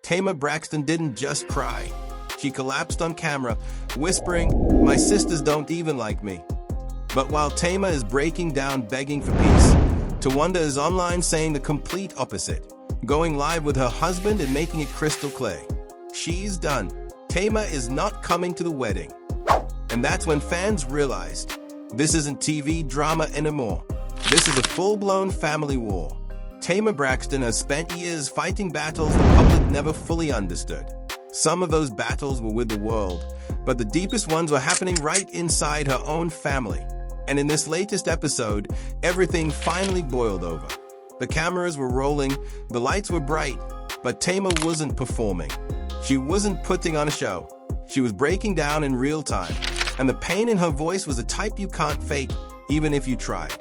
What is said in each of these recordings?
Tamar Braxton didn't just cry. She collapsed on camera, whispering, "My sisters don't even like me." But while Tamar is breaking down begging for peace, Towanda is online saying the complete opposite, going live with her husband and making it crystal clear. She's done. Tamar is not coming to the wedding. And that's when fans realized, this isn't TV drama anymore. This is a full-blown family war. Tamar Braxton has spent years fighting battles the public never fully understood. Some of those battles were with the world, but the deepest ones were happening right inside her own family. And in this latest episode, everything finally boiled over. The cameras were rolling, the lights were bright, but Tamar wasn't performing. She wasn't putting on a show. She was breaking down in real time, and the pain in her voice was a type you can't fake, even if you tried.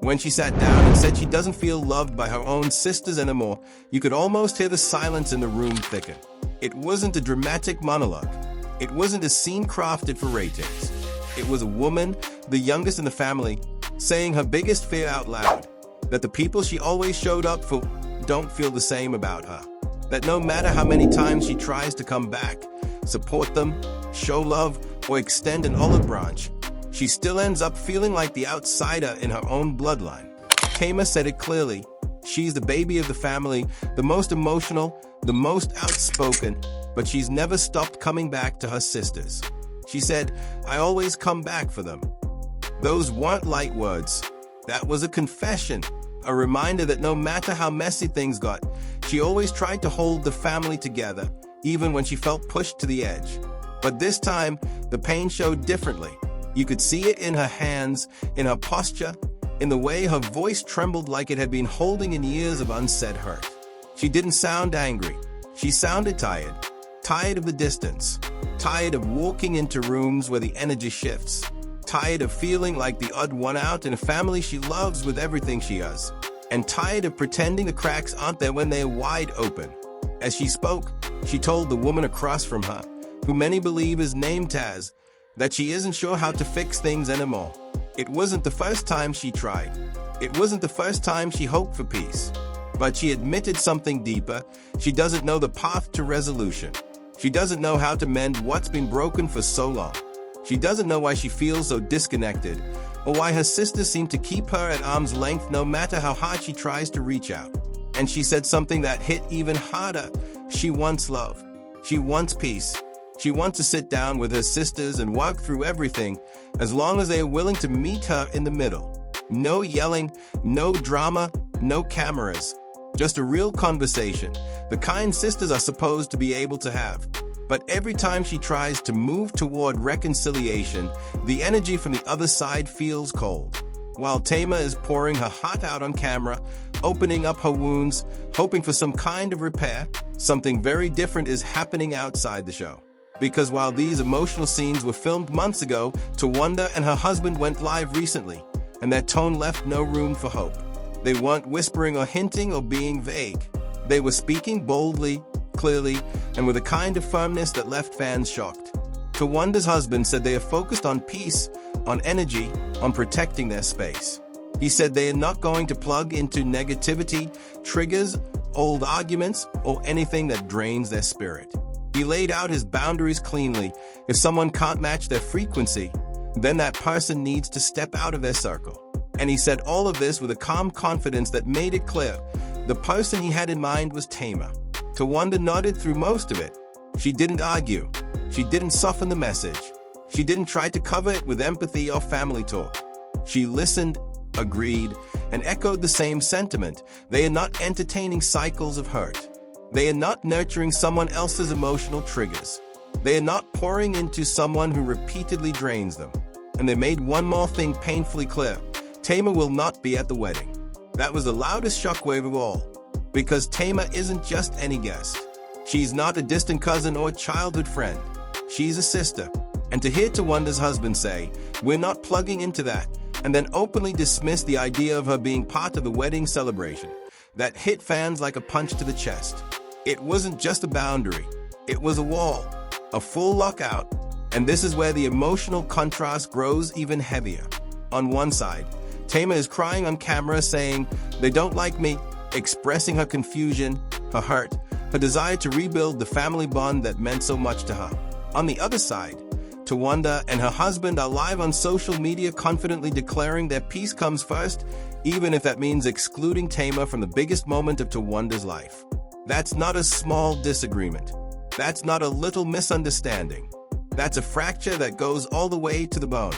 When she sat down and said she doesn't feel loved by her own sisters anymore, you could almost hear the silence in the room thicken. It wasn't a dramatic monologue. It wasn't a scene crafted for ratings. It was a woman, the youngest in the family, saying her biggest fear out loud, that the people she always showed up for don't feel the same about her. That no matter how many times she tries to come back, support them, show love, or extend an olive branch, she still ends up feeling like the outsider in her own bloodline. Tamar said it clearly. She's the baby of the family, the most emotional, the most outspoken, but she's never stopped coming back to her sisters. She said, "I always come back for them." Those weren't light words. That was a confession, a reminder that no matter how messy things got, she always tried to hold the family together, even when she felt pushed to the edge. But this time, the pain showed differently. You could see it in her hands, in her posture, in the way her voice trembled like it had been holding in years of unsaid hurt. She didn't sound angry. She sounded tired. Tired of the distance. Tired of walking into rooms where the energy shifts. Tired of feeling like the odd one out in a family she loves with everything she has. And tired of pretending the cracks aren't there when they're wide open. As she spoke, she told the woman across from her, who many believe is named Taz, that she isn't sure how to fix things anymore. It wasn't the first time she tried. It wasn't the first time she hoped for peace. But she admitted something deeper. She doesn't know the path to resolution. She doesn't know how to mend what's been broken for so long. She doesn't know why she feels so disconnected, or why her sisters seem to keep her at arm's length no matter how hard she tries to reach out. And she said something that hit even harder. She wants love. She wants peace. She wants to sit down with her sisters and work through everything, as long as they are willing to meet her in the middle. No yelling, no drama, no cameras. Just a real conversation, the kind sisters are supposed to be able to have. But every time she tries to move toward reconciliation, the energy from the other side feels cold. While Tamar is pouring her heart out on camera, opening up her wounds, hoping for some kind of repair, something very different is happening outside the show. Because while these emotional scenes were filmed months ago, Towanda and her husband went live recently, and their tone left no room for hope. They weren't whispering or hinting or being vague. They were speaking boldly, clearly, and with a kind of firmness that left fans shocked. Towanda's husband said they are focused on peace, on energy, on protecting their space. He said they are not going to plug into negativity, triggers, old arguments, or anything that drains their spirit. He laid out his boundaries cleanly. If someone can't match their frequency, then that person needs to step out of their circle. And he said all of this with a calm confidence that made it clear the person he had in mind was Tamar. Towanda nodded through most of it. She didn't argue. She didn't soften the message. She didn't try to cover it with empathy or family talk. She listened, agreed, and echoed the same sentiment. They are not entertaining cycles of hurt. They are not nurturing someone else's emotional triggers. They are not pouring into someone who repeatedly drains them. And they made one more thing painfully clear. Tamar will not be at the wedding. That was the loudest shockwave of all. Because Tamar isn't just any guest. She's not a distant cousin or childhood friend. She's a sister. And to hear Towanda's husband say, "We're not plugging into that," and then openly dismiss the idea of her being part of the wedding celebration, that hit fans like a punch to the chest. It wasn't just a boundary. It was a wall, a full lockout. And this is where the emotional contrast grows even heavier. On one side, Tamar is crying on camera saying, "They don't like me," expressing her confusion, her hurt, her desire to rebuild the family bond that meant so much to her. On the other side, Towanda and her husband are live on social media confidently declaring their peace comes first, even if that means excluding Tamar from the biggest moment of Towanda's life. That's not a small disagreement. That's not a little misunderstanding. That's a fracture that goes all the way to the bone.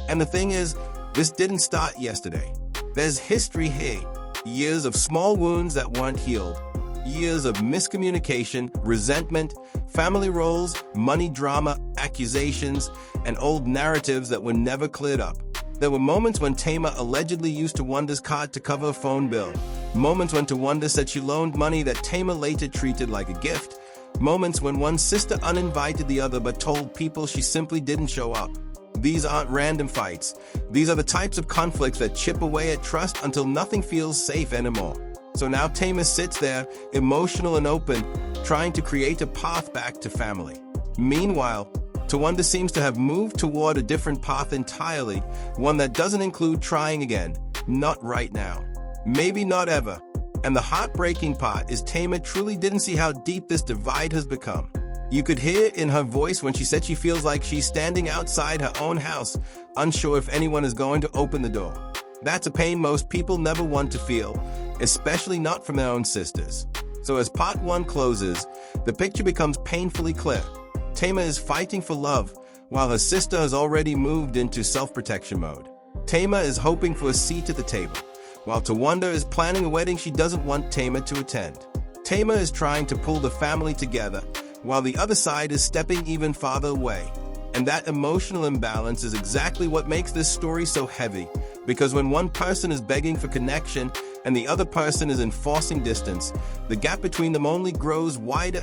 And the thing is, this didn't start yesterday. There's history here. Years of small wounds that weren't healed. Years of miscommunication, resentment, family roles, money drama, accusations, and old narratives that were never cleared up. There were moments when Tamar allegedly used Towanda's card to cover a phone bill. Moments when Towanda said she loaned money that Tamar later treated like a gift. Moments when one sister uninvited the other but told people she simply didn't show up. These aren't random fights. These are the types of conflicts that chip away at trust until nothing feels safe anymore. So now Tamar sits there, emotional and open, trying to create a path back to family. Meanwhile, Towanda seems to have moved toward a different path entirely, one that doesn't include trying again. Not right now. Maybe not ever. And the heartbreaking part is Tamar truly didn't see how deep this divide has become. You could hear it in her voice when she said she feels like she's standing outside her own house, unsure if anyone is going to open the door. That's a pain most people never want to feel, especially not from their own sisters. So as part 1 closes, the picture becomes painfully clear. Tamar is fighting for love, while her sister has already moved into self-protection mode. Tamar is hoping for a seat at the table, while Towanda is planning a wedding she doesn't want Tamar to attend. Tamar is trying to pull the family together, while the other side is stepping even farther away. And that emotional imbalance is exactly what makes this story so heavy, because when one person is begging for connection and the other person is enforcing distance, the gap between them only grows wider,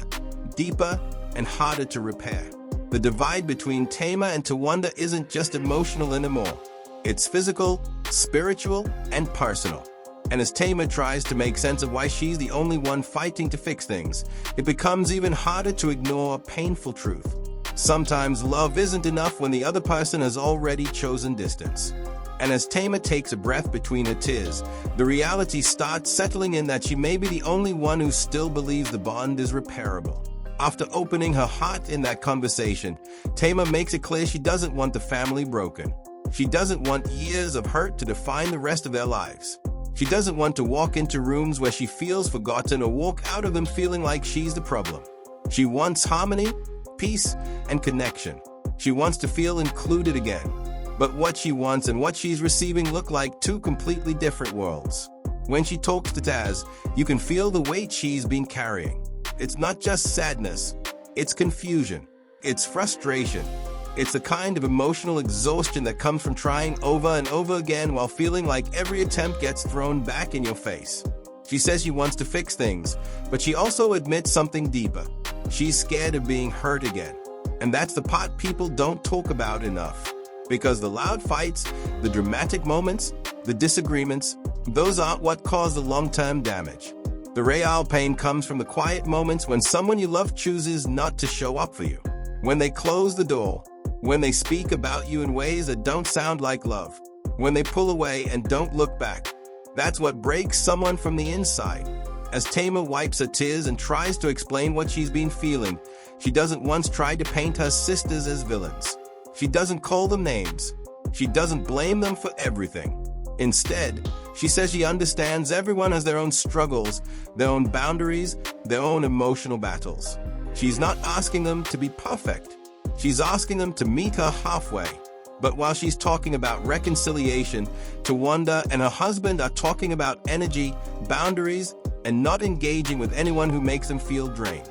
deeper, and harder to repair. The divide between Tamar and Towanda isn't just emotional anymore. It's physical, spiritual, and personal. And as Tamar tries to make sense of why she's the only one fighting to fix things, it becomes even harder to ignore a painful truth. Sometimes love isn't enough when the other person has already chosen distance. And as Tamar takes a breath between her tears, the reality starts settling in that she may be the only one who still believes the bond is repairable. After opening her heart in that conversation, Tamar makes it clear she doesn't want the family broken. She doesn't want years of hurt to define the rest of their lives. She doesn't want to walk into rooms where she feels forgotten or walk out of them feeling like she's the problem. She wants harmony, peace, and connection. She wants to feel included again. But what she wants and what she's receiving look like two completely different worlds. When she talks to Taz, you can feel the weight she's been carrying. It's not just sadness, it's confusion, it's frustration. It's the kind of emotional exhaustion that comes from trying over and over again while feeling like every attempt gets thrown back in your face. She says she wants to fix things, but she also admits something deeper. She's scared of being hurt again. And that's the part people don't talk about enough. Because the loud fights, the dramatic moments, the disagreements, those aren't what cause the long-term damage. The real pain comes from the quiet moments when someone you love chooses not to show up for you. When they close the door, when they speak about you in ways that don't sound like love, when they pull away and don't look back. That's what breaks someone from the inside. As Tamar wipes her tears and tries to explain what she's been feeling, she doesn't once try to paint her sisters as villains. She doesn't call them names. She doesn't blame them for everything. Instead, she says she understands everyone has their own struggles, their own boundaries, their own emotional battles. She's not asking them to be perfect. She's asking them to meet her halfway. But while she's talking about reconciliation, Towanda and her husband are talking about energy, boundaries, and not engaging with anyone who makes them feel drained.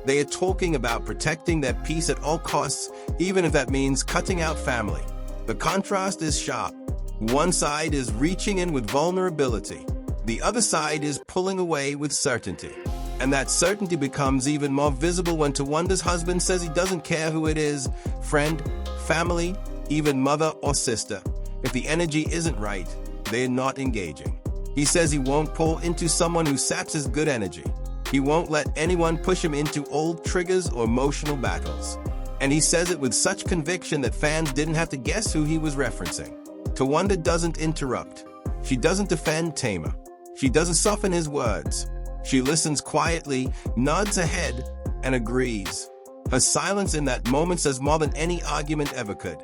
They are talking about protecting their peace at all costs, even if that means cutting out family. The contrast is sharp. One side is reaching in with vulnerability. The other side is pulling away with certainty. And that certainty becomes even more visible when Towanda's husband says he doesn't care who it is, friend, family, even mother or sister. If the energy isn't right, they're not engaging. He says he won't pour into someone who saps his good energy. He won't let anyone push him into old triggers or emotional battles. And he says it with such conviction that fans didn't have to guess who he was referencing. Towanda doesn't interrupt. She doesn't defend Tamar. She doesn't soften his words. She listens quietly, nods her head, and agrees. Her silence in that moment says more than any argument ever could.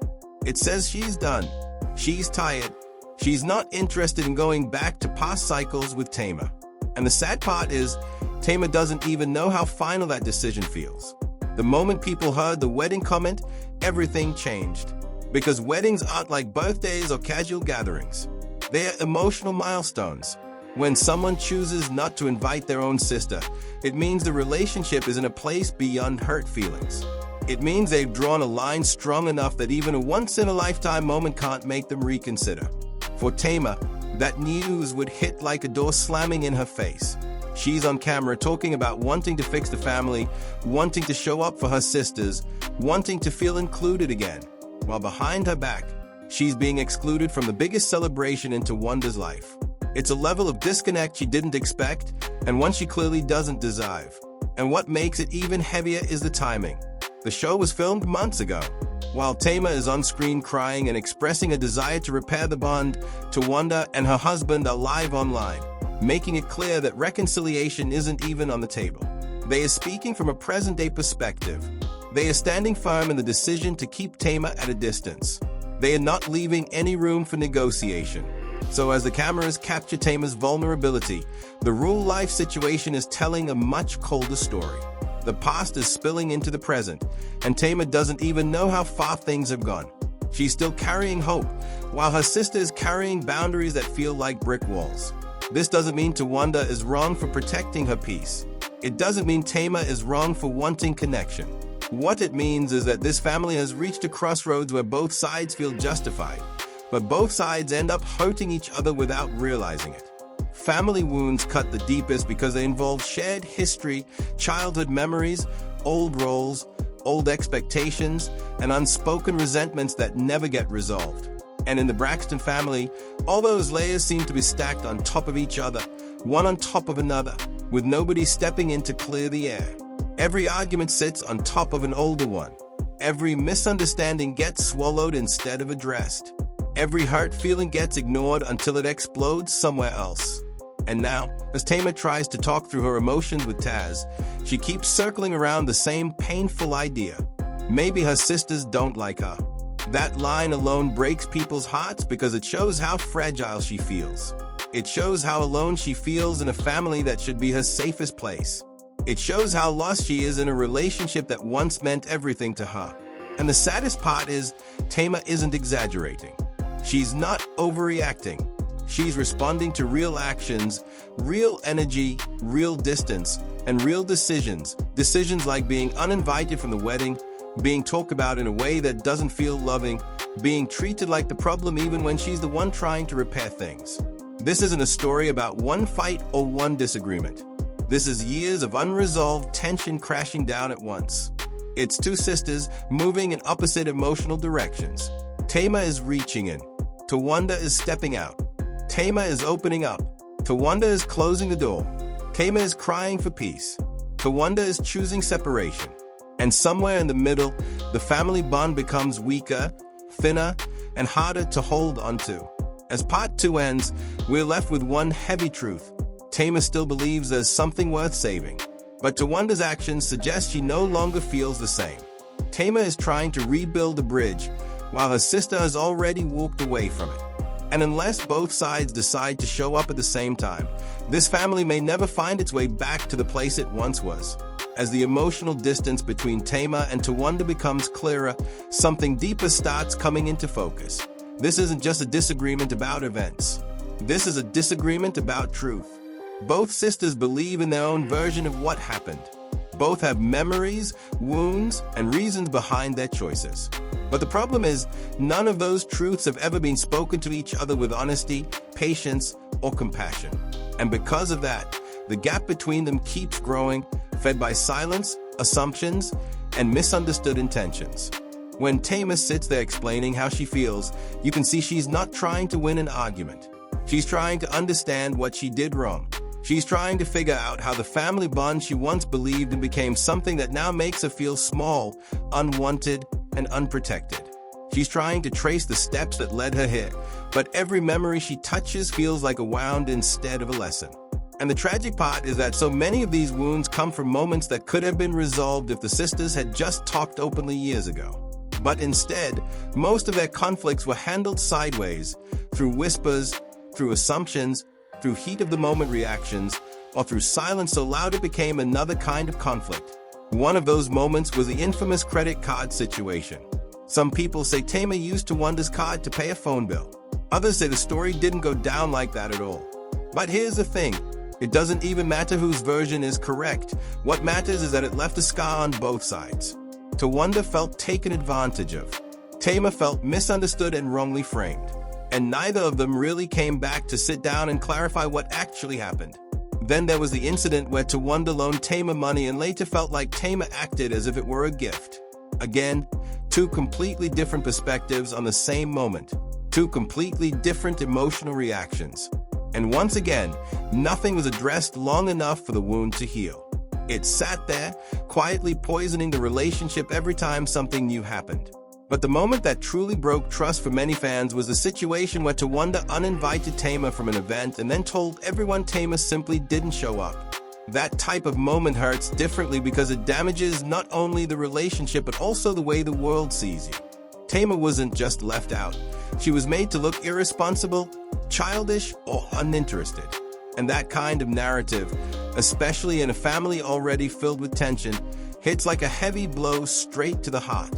It says she's done. She's tired. She's not interested in going back to past cycles with Tamar. And the sad part is, Tamar doesn't even know how final that decision feels. The moment people heard the wedding comment, everything changed. Because weddings aren't like birthdays or casual gatherings. They are emotional milestones. When someone chooses not to invite their own sister, it means the relationship is in a place beyond hurt feelings. It means they've drawn a line strong enough that even a once-in-a-lifetime moment can't make them reconsider. For Tamar, that news would hit like a door slamming in her face. She's on camera talking about wanting to fix the family, wanting to show up for her sisters, wanting to feel included again. While behind her back, she's being excluded from the biggest celebration in Towanda's life. It's a level of disconnect she didn't expect, and one she clearly doesn't deserve. And what makes it even heavier is the timing. The show was filmed months ago. While Tamar is on screen crying and expressing a desire to repair the bond, Towanda and her husband are live online, making it clear that reconciliation isn't even on the table. They are speaking from a present-day perspective. They are standing firm in the decision to keep Tamar at a distance. They are not leaving any room for negotiation. So as the cameras capture Tamar's vulnerability, the real-life situation is telling a much colder story. The past is spilling into the present, and Tamar doesn't even know how far things have gone. She's still carrying hope, while her sister is carrying boundaries that feel like brick walls. This doesn't mean Towanda is wrong for protecting her peace. It doesn't mean Tamar is wrong for wanting connection. What it means is that this family has reached a crossroads where both sides feel justified, but both sides end up hurting each other without realizing it. Family wounds cut the deepest because they involve shared history, childhood memories, old roles, old expectations, and unspoken resentments that never get resolved. And in the Braxton family, all those layers seem to be stacked on top of each other, one on top of another, with nobody stepping in to clear the air. Every argument sits on top of an older one. Every misunderstanding gets swallowed instead of addressed. Every hurt feeling gets ignored until it explodes somewhere else. And now, as Tamar tries to talk through her emotions with Taz, she keeps circling around the same painful idea. Maybe her sisters don't like her. That line alone breaks people's hearts because it shows how fragile she feels. It shows how alone she feels in a family that should be her safest place. It shows how lost she is in a relationship that once meant everything to her. And the saddest part is, Tamar isn't exaggerating. She's not overreacting. She's responding to real actions, real energy, real distance, and real decisions. Decisions like being uninvited from the wedding, being talked about in a way that doesn't feel loving, being treated like the problem even when she's the one trying to repair things. This isn't a story about one fight or one disagreement. This is years of unresolved tension crashing down at once. It's two sisters moving in opposite emotional directions. Tamar is reaching in. Towanda is stepping out. Tamar is opening up. Towanda is closing the door. Tamar is crying for peace. Towanda is choosing separation. And somewhere in the middle, the family bond becomes weaker, thinner, and harder to hold onto. As part 2 ends, we're left with one heavy truth. Tamar still believes there's something worth saving. But Towanda's actions suggest she no longer feels the same. Tamar is trying to rebuild the bridge, while her sister has already walked away from it. And unless both sides decide to show up at the same time, this family may never find its way back to the place it once was. As the emotional distance between Tamar and Towanda becomes clearer, something deeper starts coming into focus. This isn't just a disagreement about events. This is a disagreement about truth. Both sisters believe in their own version of what happened. Both have memories, wounds, and reasons behind their choices. But the problem is, none of those truths have ever been spoken to each other with honesty, patience, or compassion. And because of that, the gap between them keeps growing, fed by silence, assumptions, and misunderstood intentions. When Tamar sits there explaining how she feels, you can see she's not trying to win an argument. She's trying to understand what she did wrong. She's trying to figure out how the family bond she once believed in became something that now makes her feel small, unwanted, and unprotected. She's trying to trace the steps that led her here, but every memory she touches feels like a wound instead of a lesson. And the tragic part is that so many of these wounds come from moments that could have been resolved if the sisters had just talked openly years ago. But instead, most of their conflicts were handled sideways, through whispers, through assumptions, through heat-of-the-moment reactions, or through silence so loud it became another kind of conflict. One of those moments was the infamous credit card situation. Some people say Tamar used Towanda's card to pay a phone bill. Others say the story didn't go down like that at all. But here's the thing. It doesn't even matter whose version is correct. What matters is that it left a scar on both sides. Towanda felt taken advantage of. Tamar felt misunderstood and wrongly framed. And neither of them really came back to sit down and clarify what actually happened. Then there was the incident where Towanda loaned Tamar money and later felt like Tamar acted as if it were a gift. Again, two completely different perspectives on the same moment. Two completely different emotional reactions. And once again, nothing was addressed long enough for the wound to heal. It sat there, quietly poisoning the relationship every time something new happened. But the moment that truly broke trust for many fans was the situation where Towanda uninvited Tamar from an event and then told everyone Tamar simply didn't show up. That type of moment hurts differently because it damages not only the relationship but also the way the world sees you. Tamar wasn't just left out. She was made to look irresponsible, childish, or uninterested. And that kind of narrative, especially in a family already filled with tension, hits like a heavy blow straight to the heart.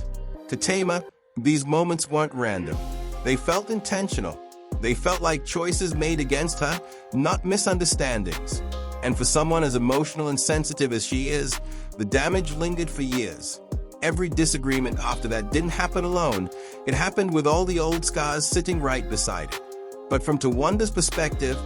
To Tamar, these moments weren't random. They felt intentional. They felt like choices made against her, not misunderstandings. And for someone as emotional and sensitive as she is, the damage lingered for years. Every disagreement after that didn't happen alone. It happened with all the old scars sitting right beside it. But from Towanda's perspective,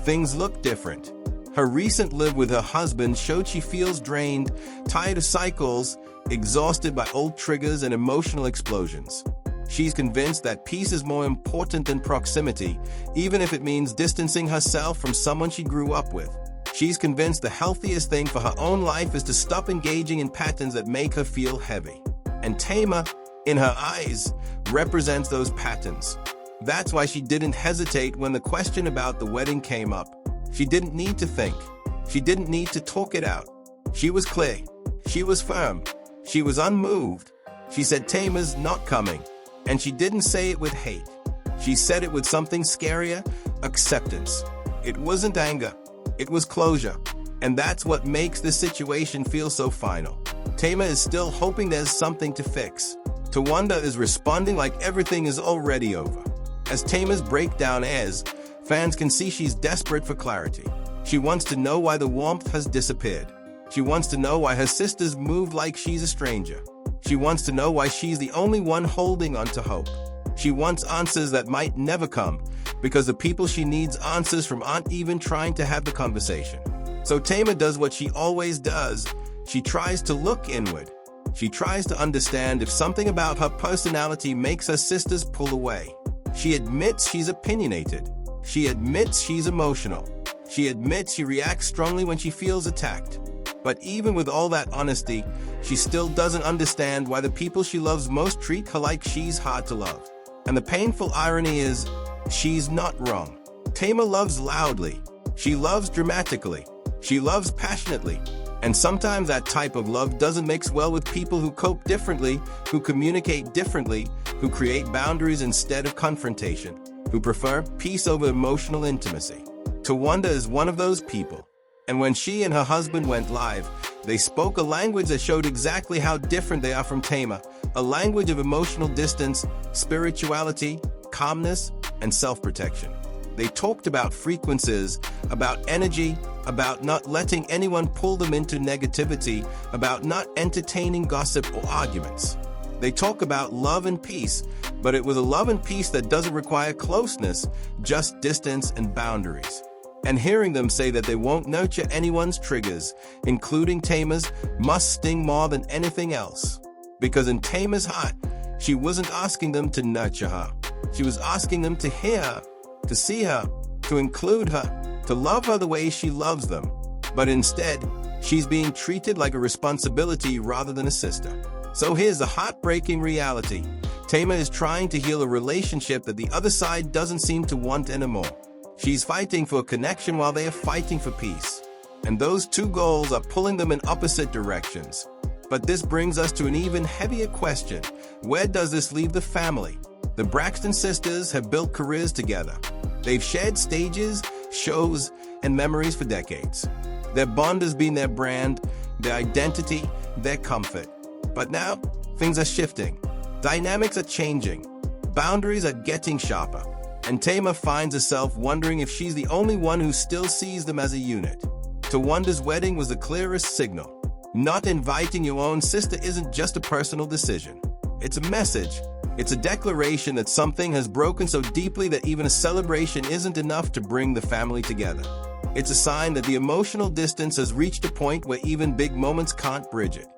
things look different. Her recent live with her husband showed she feels drained, tired of cycles, exhausted by old triggers and emotional explosions. She's convinced that peace is more important than proximity, even if it means distancing herself from someone she grew up with. She's convinced the healthiest thing for her own life is to stop engaging in patterns that make her feel heavy. And Tamar, in her eyes, represents those patterns. That's why she didn't hesitate when the question about the wedding came up. She didn't need to think. She didn't need to talk it out. She was clear. She was firm. She was unmoved. She said Tamar's not coming. And she didn't say it with hate. She said it with something scarier, acceptance. It wasn't anger. It was closure. And that's what makes this situation feel so final. Tamar is still hoping there's something to fix. Towanda is responding like everything is already over. As Tamar's breakdown airs, fans can see she's desperate for clarity. She wants to know why the warmth has disappeared. She wants to know why her sisters moved like she's a stranger. She wants to know why she's the only one holding on to hope. She wants answers that might never come, because the people she needs answers from aren't even trying to have the conversation. So Tamar does what she always does. She tries to look inward. She tries to understand if something about her personality makes her sisters pull away. She admits she's opinionated. She admits she's emotional. She admits she reacts strongly when she feels attacked. But even with all that honesty, she still doesn't understand why the people she loves most treat her like she's hard to love. And the painful irony is, she's not wrong. Tamar loves loudly. She loves dramatically. She loves passionately. And sometimes that type of love doesn't mix well with people who cope differently, who communicate differently, who create boundaries instead of confrontation, who prefer peace over emotional intimacy. Towanda is one of those people. And when she and her husband went live, they spoke a language that showed exactly how different they are from Tamar, a language of emotional distance, spirituality, calmness, and self-protection. They talked about frequencies, about energy, about not letting anyone pull them into negativity, about not entertaining gossip or arguments. They talk about love and peace, but it was a love and peace that doesn't require closeness, just distance and boundaries. And hearing them say that they won't nurture anyone's triggers, including Tamar's, must sting more than anything else. Because in Tamar's heart, she wasn't asking them to nurture her. She was asking them to hear her, to see her, to include her, to love her the way she loves them. But instead, she's being treated like a responsibility rather than a sister. So here's the heartbreaking reality. Tamar is trying to heal a relationship that the other side doesn't seem to want anymore. She's fighting for a connection while they are fighting for peace. And those two goals are pulling them in opposite directions. But this brings us to an even heavier question. Where does this leave the family? The Braxton sisters have built careers together. They've shared stages, shows, and memories for decades. Their bond has been their brand, their identity, their comfort. But now, things are shifting. Dynamics are changing. Boundaries are getting sharper. And Tamar finds herself wondering if she's the only one who still sees them as a unit. Towanda's wedding was the clearest signal. Not inviting your own sister isn't just a personal decision. It's a message. It's a declaration that something has broken so deeply that even a celebration isn't enough to bring the family together. It's a sign that the emotional distance has reached a point where even big moments can't bridge it.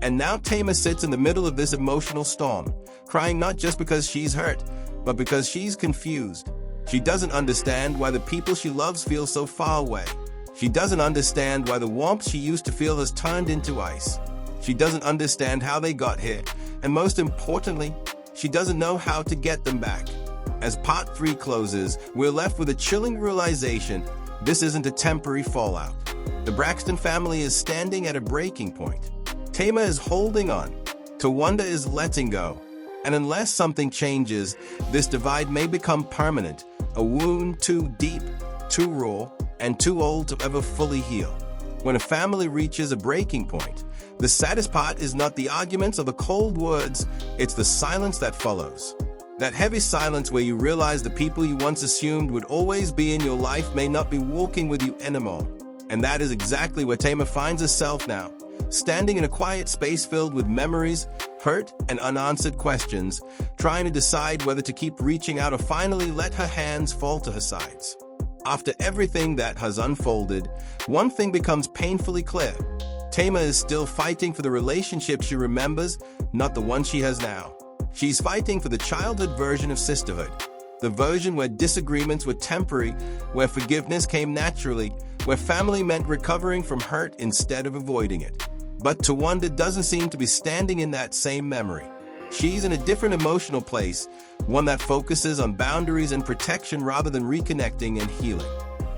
And now Tamar sits in the middle of this emotional storm, crying not just because she's hurt, but because she's confused. She doesn't understand why the people she loves feel so far away. She doesn't understand why the warmth she used to feel has turned into ice. She doesn't understand how they got here, and most importantly, she doesn't know how to get them back. As part 3 closes, we're left with a chilling realization: this isn't a temporary fallout. The Braxton family is standing at a breaking point. Tamar is holding on. Towanda is letting go. And unless something changes, this divide may become permanent, a wound too deep, too raw, and too old to ever fully heal. When a family reaches a breaking point, the saddest part is not the arguments or the cold words, it's the silence that follows. That heavy silence where you realize the people you once assumed would always be in your life may not be walking with you anymore. And that is exactly where Tamar finds herself now, standing in a quiet space filled with memories, hurt, and unanswered questions, trying to decide whether to keep reaching out or finally let her hands fall to her sides. After everything that has unfolded, one thing becomes painfully clear. Tamar is still fighting for the relationship she remembers, not the one she has now. She's fighting for the childhood version of sisterhood, the version where disagreements were temporary, where forgiveness came naturally, where family meant recovering from hurt instead of avoiding it. But Towanda doesn't seem to be standing in that same memory. She's in a different emotional place, one that focuses on boundaries and protection rather than reconnecting and healing.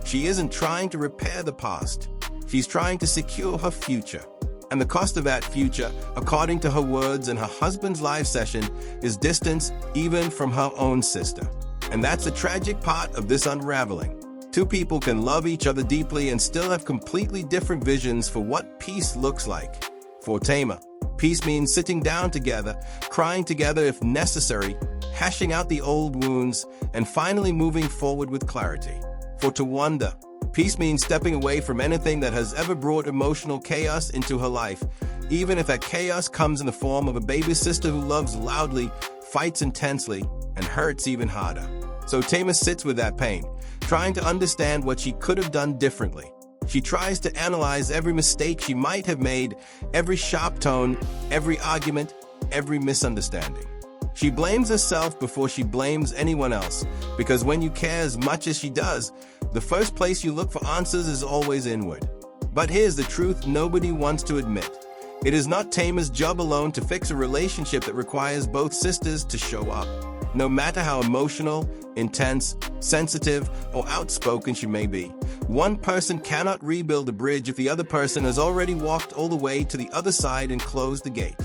She isn't trying to repair the past. She's trying to secure her future. And the cost of that future, according to her words in her husband's live session, is distance even from her own sister. And that's the tragic part of this unraveling. Two people can love each other deeply and still have completely different visions for what peace looks like. For Tamar, peace means sitting down together, crying together if necessary, hashing out the old wounds, and finally moving forward with clarity. For Towanda, peace means stepping away from anything that has ever brought emotional chaos into her life, even if that chaos comes in the form of a baby sister who loves loudly, fights intensely, and hurts even harder. So Tamar sits with that pain, trying to understand what she could have done differently. She tries to analyze every mistake she might have made, every sharp tone, every argument, every misunderstanding. She blames herself before she blames anyone else, because when you care as much as she does, the first place you look for answers is always inward. But here's the truth nobody wants to admit. It is not Tamar's job alone to fix a relationship that requires both sisters to show up. No matter how emotional, intense, sensitive, or outspoken she may be, one person cannot rebuild a bridge if the other person has already walked all the way to the other side and closed the gate.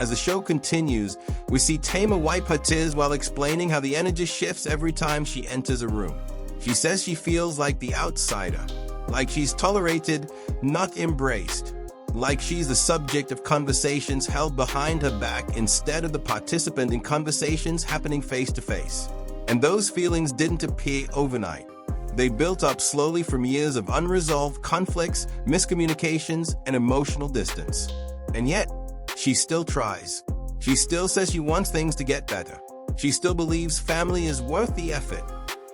As the show continues, we see Tamar wipe her tears while explaining how the energy shifts every time she enters a room. She says she feels like the outsider, like she's tolerated, not embraced, like she's the subject of conversations held behind her back instead of the participant in conversations happening face to face. And those feelings didn't appear overnight. They built up slowly from years of unresolved conflicts, miscommunications, and emotional distance. And yet, she still tries. She still says she wants things to get better. She still believes family is worth the effort.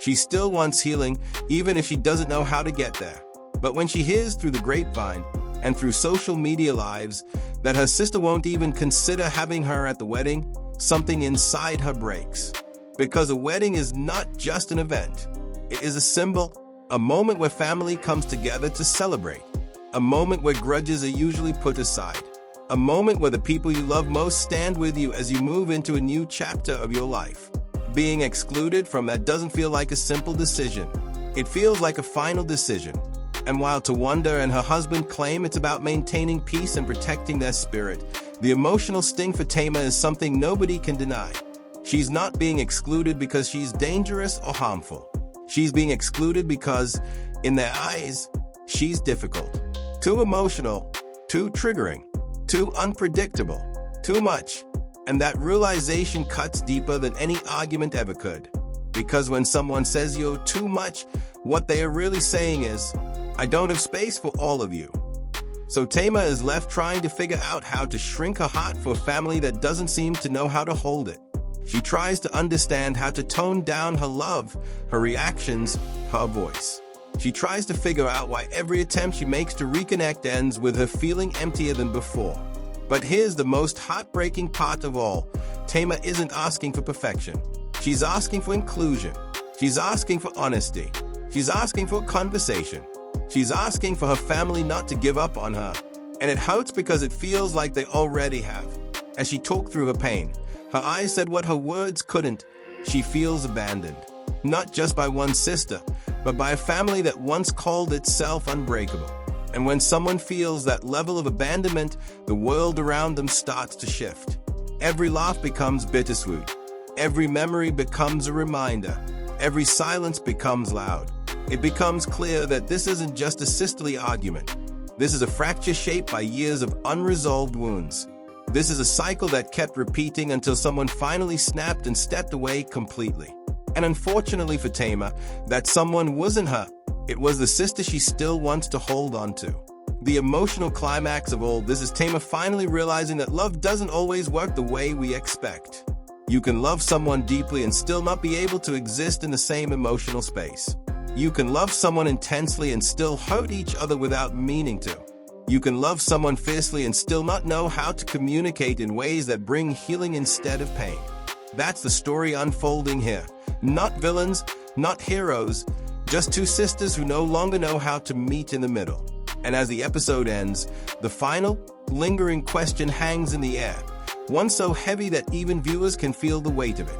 She still wants healing, even if she doesn't know how to get there. But when she hears through the grapevine and through social media lives that her sister won't even consider having her at the wedding, something inside her breaks. Because a wedding is not just an event. It is a symbol, a moment where family comes together to celebrate, a moment where grudges are usually put aside, a moment where the people you love most stand with you as you move into a new chapter of your life. Being excluded from that doesn't feel like a simple decision. It feels like a final decision. And while Towanda and her husband claim it's about maintaining peace and protecting their spirit, the emotional sting for Tamar is something nobody can deny. She's not being excluded because she's dangerous or harmful. She's being excluded because, in their eyes, she's difficult. Too emotional, too triggering, too unpredictable, too much. And that realization cuts deeper than any argument ever could. Because when someone says you're too much, what they are really saying is, I don't have space for all of you. So Tamar is left trying to figure out how to shrink her heart for a family that doesn't seem to know how to hold it. She tries to understand how to tone down her love, her reactions, her voice. She tries to figure out why every attempt she makes to reconnect ends with her feeling emptier than before. But here's the most heartbreaking part of all. Tamar isn't asking for perfection. She's asking for inclusion. She's asking for honesty. She's asking for a conversation. She's asking for her family not to give up on her. And it hurts because it feels like they already have. As she talked through her pain, her eyes said what her words couldn't. She feels abandoned. Not just by one sister, but by a family that once called itself unbreakable. And when someone feels that level of abandonment, the world around them starts to shift. Every laugh becomes bittersweet. Every memory becomes a reminder. Every silence becomes loud. It becomes clear that this isn't just a sisterly argument. This is a fracture shaped by years of unresolved wounds. This is a cycle that kept repeating until someone finally snapped and stepped away completely. And unfortunately for Tamar, that someone wasn't her. It was the sister she still wants to hold on to. The emotional climax of all this is Tamar finally realizing that love doesn't always work the way we expect. You can love someone deeply and still not be able to exist in the same emotional space. You can love someone intensely and still hurt each other without meaning to. You can love someone fiercely and still not know how to communicate in ways that bring healing instead of pain. That's the story unfolding here. Not villains, not heroes, just two sisters who no longer know how to meet in the middle. And as the episode ends, the final, lingering question hangs in the air, one so heavy that even viewers can feel the weight of it.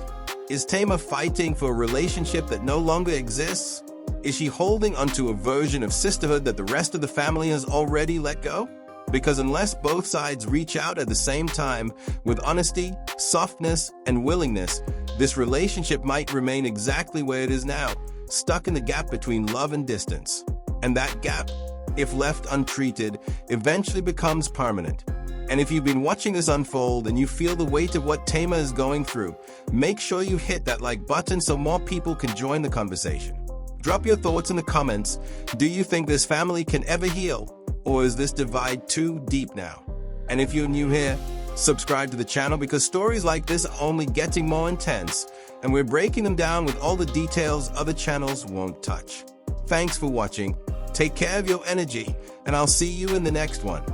Is Tamar fighting for a relationship that no longer exists? Is she holding onto a version of sisterhood that the rest of the family has already let go? Because unless both sides reach out at the same time, with honesty, softness, and willingness, this relationship might remain exactly where it is now, stuck in the gap between love and distance. And that gap, if left untreated, eventually becomes permanent. And if you've been watching this unfold and you feel the weight of what Tamar is going through, make sure you hit that like button so more people can join the conversation. Drop your thoughts in the comments. Do you think this family can ever heal? Or is this divide too deep now? And if you're new here, subscribe to the channel because stories like this are only getting more intense, and we're breaking them down with all the details other channels won't touch. Thanks for watching. Take care of your energy, and I'll see you in the next one.